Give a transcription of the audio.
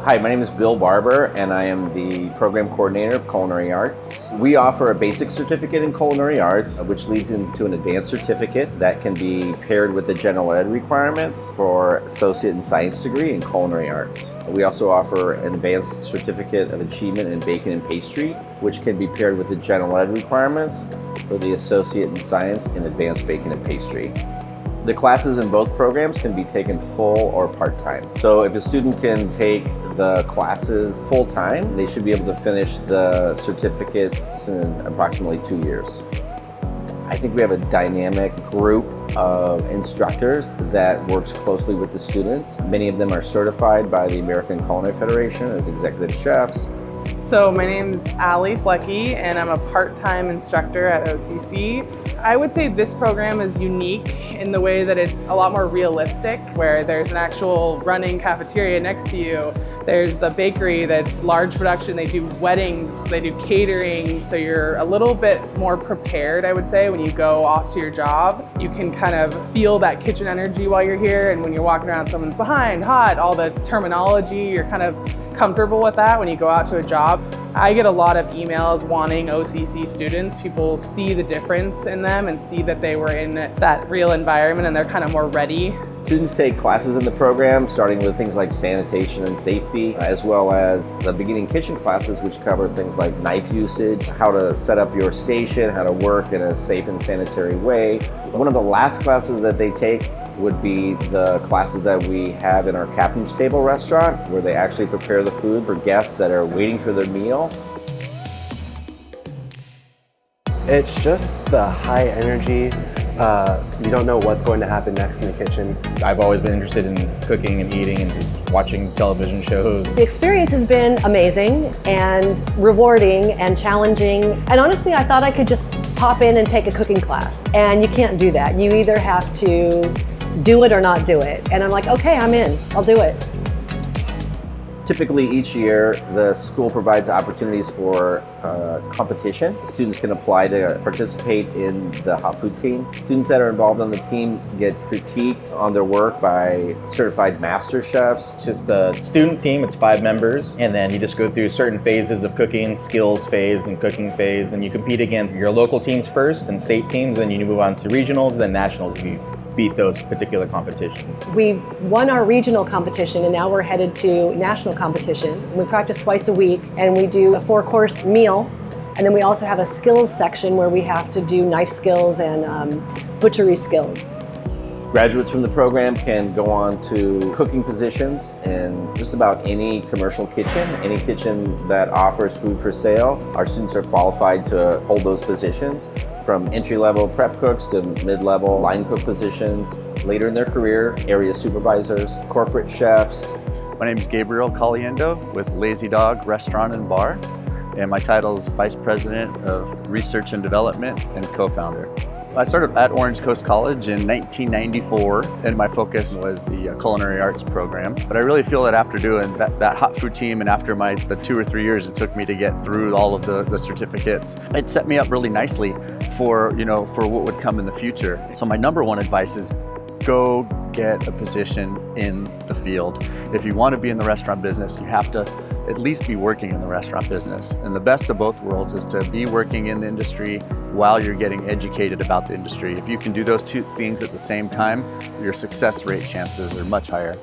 Hi, my name is Bill Barber, and I am the program coordinator of Culinary Arts. We offer a basic certificate in culinary arts, which leads into an advanced certificate that can be paired with the general ed requirements for associate in science degree in culinary arts. We also offer an advanced certificate of achievement in baking and pastry, which can be paired with the general ed requirements for the associate in science in advanced baking and pastry. The classes in both programs can be taken full or part-time. So if a student can take the classes full-time, they should be able to finish the certificates in approximately 2 years. I think we have a dynamic group of instructors that works closely with the students. Many of them are certified by the American Culinary Federation as executive chefs. So my name is FLECKY, and I'm a part-time instructor at OCC. I would say this program is unique in the way that it's a lot more realistic, where there's an actual running cafeteria next to you. There's the bakery that's large production. They do weddings, they do catering, so you're a little bit more prepared, I would say, when you go off to your job. You can kind of feel that kitchen energy while you're here, and when you're walking around, someone's behind, hot, all the terminology, you're kind of comfortable with that when you go out to a job. I get a lot of emails wanting OCC students. People see the difference in them and see that they were in that real environment and they're kind of more ready. Students take classes in the program, starting with things like sanitation and safety, as well as the beginning kitchen classes, which cover things like knife usage, how to set up your station, how to work in a safe and sanitary way. One of the last classes that they take would be the classes that we have in our Captain's Table restaurant, where they actually prepare the food for guests that are waiting for their meal. It's just the high energy. You don't know what's going to happen next in the kitchen. I've always been interested in cooking and eating and just watching television shows. The experience has been amazing and rewarding and challenging. And honestly, I thought I could just pop in and take a cooking class. And you can't do that. You either have to do it or not do it. And I'm like, okay, I'm in, I'll do it. Typically each year, the school provides opportunities for competition. Students can apply to participate in the hot food team. Students that are involved on the team get critiqued on their work by certified master chefs. It's just a student team, it's 5 members, and then you just go through certain phases of cooking, skills phase and cooking phase, and you compete against your local teams first and state teams, and you move on to regionals, then nationals if you beat those particular competitions. We won our regional competition and now we're headed to national competition. We practice twice a week and we do a 4-course meal, and then we also have a skills section where we have to do knife skills and butchery skills. Graduates from the program can go on to cooking positions in just about any commercial kitchen, any kitchen that offers food for sale. Our students are qualified to hold those positions, from entry-level prep cooks to mid-level line cook positions. Later in their career, area supervisors, corporate chefs. My name is Gabriel Caliendo with Lazy Dog Restaurant and Bar, and my title is Vice President of Research and Development and co-founder. I started at Orange Coast College in 1994, and my focus was the culinary arts program. But I really feel that after doing that hot food team and after the 2 or 3 years it took me to get through all of the certificates, it set me up really nicely for what would come in the future. So my number one advice is go get a position in the field. If you want to be in the restaurant business, you have to at least be working in the restaurant business. And the best of both worlds is to be working in the industry while you're getting educated about the industry. If you can do those 2 things at the same time, your success rate chances are much higher.